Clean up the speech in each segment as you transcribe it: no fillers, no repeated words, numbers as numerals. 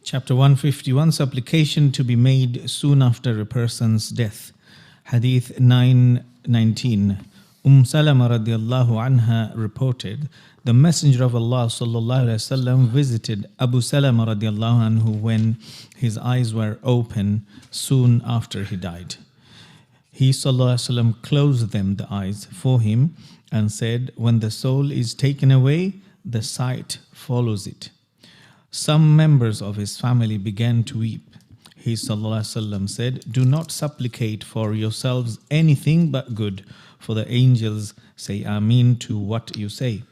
Chapter 151, supplication to be made soon after a person's death. Hadith 919. Salama radiallahu anha reported, the Messenger of Allah sallallahu alaihi wasallam visited Abu Salama radiallahu anhu when his eyes were open soon after he died. He sallallahu alaihi wasallam closed them, the eyes, for him and said, when the soul is taken away, the sight follows it. Some members of his family began to weep. He sallallahu alaihi wasallam said, do not supplicate for yourselves anything but good, for the angels say Ameen to what you say.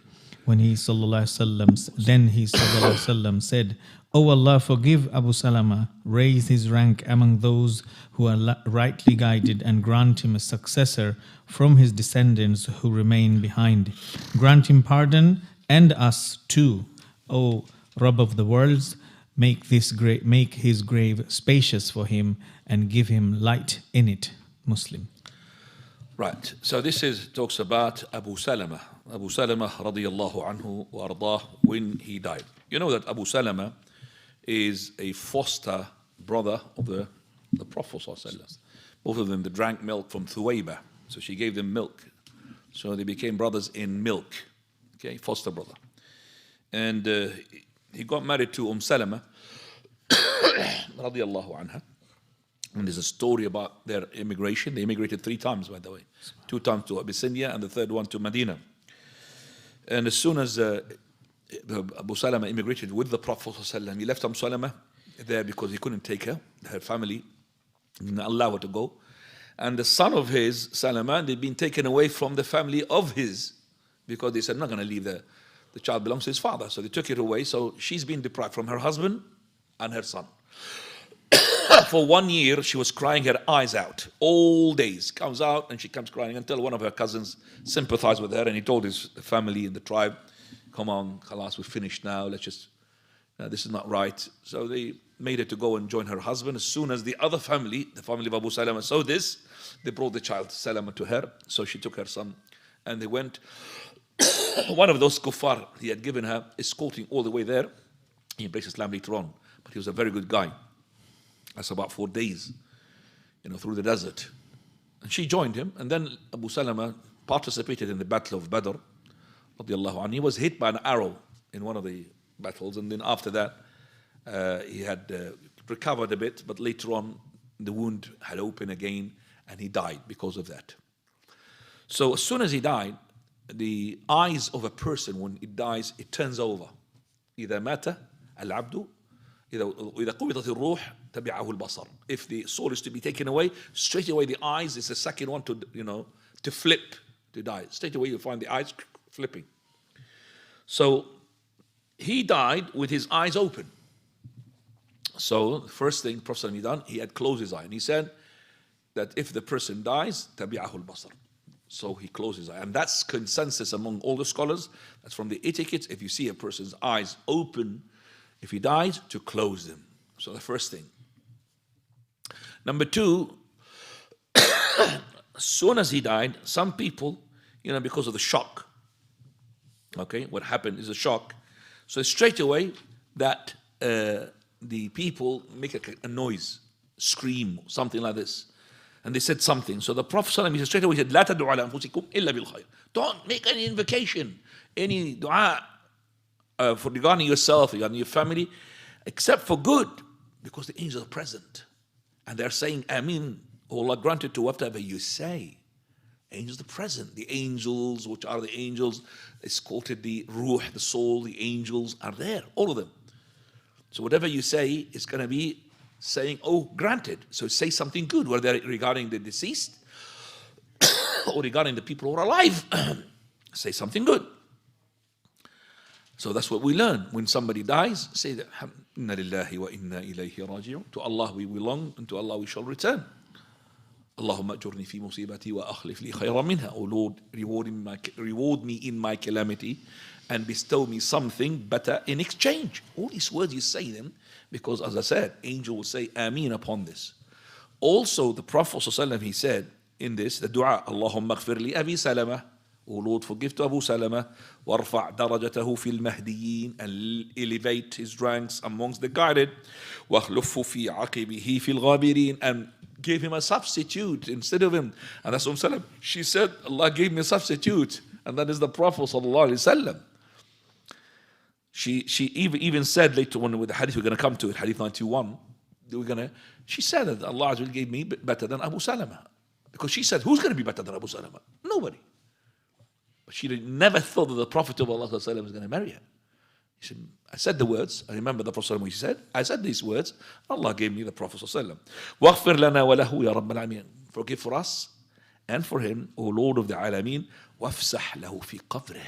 Then he sallallahu alaihi wasallam said, O Allah, forgive Abu Salama, raise his rank among those who are rightly guided, and grant him a successor from his descendants who remain behind. Grant him pardon and us too, O Rabb of the worlds. Make his grave spacious for him and give him light in it. Muslim. Right, so this talks about Abu Salama radiyallahu anhu wa ardah, when he died. You know that Abu Salama is a foster brother of the Prophet sallallahu alaihi wasallam. Both of them, they drank milk from Thuwayba, so she gave them milk. So they became brothers in milk, okay, foster brother. And he got married to Salama radiyallahu anha. And there's a story about their immigration. They immigrated 3 times, by the way. 2 times to Abyssinia and the 3rd one to Medina. And as soon as Abu Salama immigrated with the Prophet ﷺ, he left Salama there because he couldn't take her family didn't allow her to go. And the son of his, Salama, they'd been taken away from the family of his, because they said, not going to leave the child belongs to his father. So they took it away. So she's been deprived from her husband and her son. For 1 year, she was crying her eyes out. All days. Comes out and she comes crying until one of her cousins sympathized with her, and he told his family and the tribe, come on, khalas, we're finished now. Let's just, this is not right. So they made her to go and join her husband. As soon as the other family, the family of Abu Salama, saw this, they brought the child Salama to her. So she took her son and they went. One of those kuffar he had given her, escorting all the way there. He embraced Islam later on, but he was a very good guy. That's about 4 days, through the desert. And she joined him, and then Abu Salama participated in the Battle of Badr, radiallahu anhu. He was hit by an arrow in one of the battles, and then after that, he had recovered a bit, but later on, the wound had opened again, and he died because of that. So as soon as he died, the eyes of a person, when it dies, it turns over. إذا مات العبد إذا قبضت الروح تبعه البصر. If the soul is to be taken away, straight away the eyes is the second one to flip, to die. Straight away you find the eyes flipping. So he died with his eyes open. So the first thing Prophet ﷺ done, he had closed his eye, and he said that if the person dies, تبعه البصر. So he closed his eye. And that's consensus among all the scholars. That's from the etiquette. If you see a person's eyes open, if he dies, to close them. So the first thing. Number 2, as soon as he died, some people, because of the shock, okay, what happened is a shock. So straight away that the people make a noise, scream, something like this. And they said something. So the Prophet ﷺ straight away said, لا تدعوا على أنفسكم إلا بالخير. Don't make any invocation, any dua for regarding yourself, regarding your family, except for good, because the angels are present. And they're saying, Ameen, O Allah, granted to whatever you say. Angels are present. The angels, which are the angels, escorted the ruh, the soul, the angels are there, all of them. So whatever you say is going to be saying, oh, granted. So say something good, whether regarding the deceased or regarding the people who are alive. Say something good. So that's what we learn. When somebody dies, say that, Inna lillahi wa inna ilayhi raji'un. To Allah we belong, and to Allah we shall return. Allahumma ajurni fi musibati wa akhlif li khayran minha. O Lord, reward me in my calamity and bestow me something better in exchange. All these words you say them, because as I said, angel will say Ameen upon this. Also the Prophet ﷺ, he said in this, the dua, Allahumma ghfir li Abi Salama O Lord, forgive to Abu Salama, وارفع درجته في المهديين, and elevate his ranks amongst the guided, واخلفه في عقبه في الغابرين, and gave him a substitute instead of him. And that's Salam. She said, Allah gave me a substitute, and that is the Prophet sallallahu alaihi wasallam. She even said later on with the hadith, we're going to come to it, hadith 91, she said that Allah Azza wa Jalla gave me better than Abu Salama. Because she said, who's going to be better than Abu Salama? Nobody. But she never thought that the Prophet of Allah was going to marry her. She said, I said the words, I remember the Prophet what he said, I said these words, Allah gave me the Prophet. وَاغْفِرْ لَنَا وَلَهُ يَا رَبَّ الْعَالَمِينَ. Forgive for us and for him, O Lord of the Alameen, وَافْسَحْ لَهُ فِي قَبْرِهِ,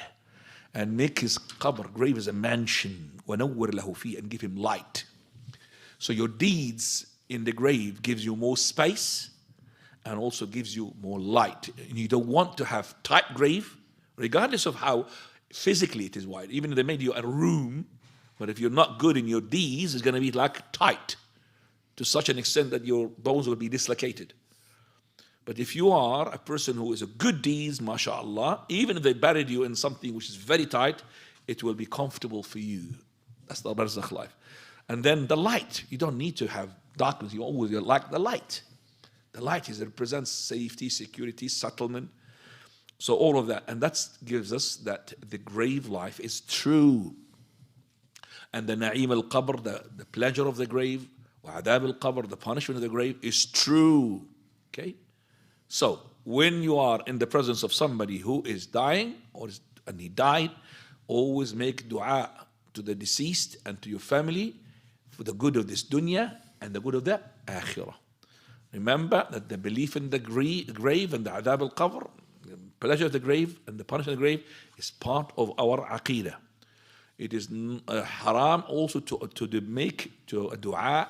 and make his qabr, grave, as a mansion, وَنَوِّرْ لَهُ فِي, and give him light. So your deeds in the grave gives you more space and also gives you more light. And you don't want to have tight grave, regardless of how physically it is wide. Even if they made you a room, but if you're not good in your deeds, it's going to be like tight to such an extent that your bones will be dislocated. But if you are a person who is a good deeds, mashallah, even if they buried you in something which is very tight, it will be comfortable for you. That's the barzakh life. And then the light, you don't need to have darkness, you always like the light. The light represents safety, security, settlement. So all of that, and that gives us that the grave life is true. And the na'im al-qabr, the pleasure of the grave, wa adab al-qabr, the punishment of the grave, is true. Okay? So, when you are in the presence of somebody who is dying, and he died, always make dua to the deceased and to your family for the good of this dunya and the good of the akhirah. Remember that the belief in the grave and the adab al-qabr, the pleasure of the grave and the punishment of the grave, is part of our aqeedah. It is haram also to make a dua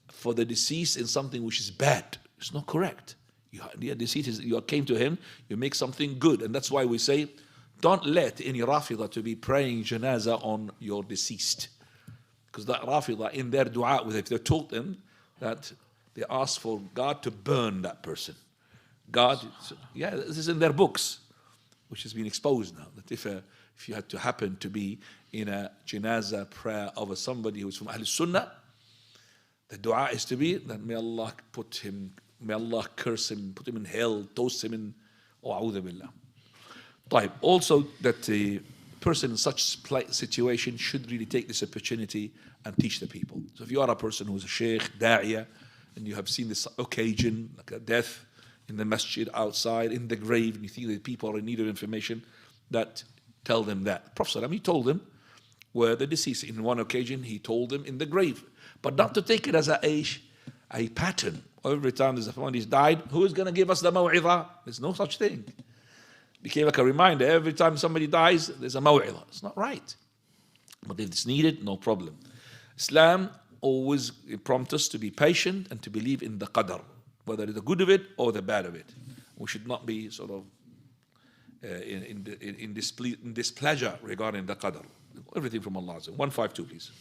for the deceased in something which is bad. It's not correct. The deceased, you came to him, you make something good. And that's why we say, don't let any Rafidah to be praying janazah on your deceased. Because that Rafidah, in their dua, if they told them that they ask for God to burn that person. God, this is in their books, which has been exposed now. That if you had to happen to be in a janazah prayer of somebody who is from Ahl Sunnah, the dua is to be that may Allah curse him, put him in hell, toast him in, a'udhu billah. Also that the person in such situation should really take this opportunity and teach the people. So if you are a person who is a sheikh, da'iyah, and you have seen this occasion, like a death in the masjid, outside, in the grave, and you think that people are in need of information, that tell them that. Prophet he told them where the deceased. In one occasion, he told them in the grave. But not to take it as a pattern. Every time there's someone who's died, who is going to give us the maw'idah? There's no such thing. It became like a reminder. Every time somebody dies, there's a maw'idah. It's not right. But if it's needed, no problem. Islam always prompts us to be patient and to believe in the qadr, whether it's the good of it or the bad of it. We should not be sort of in displeasure regarding the qadr. Everything from Allah. 152, please.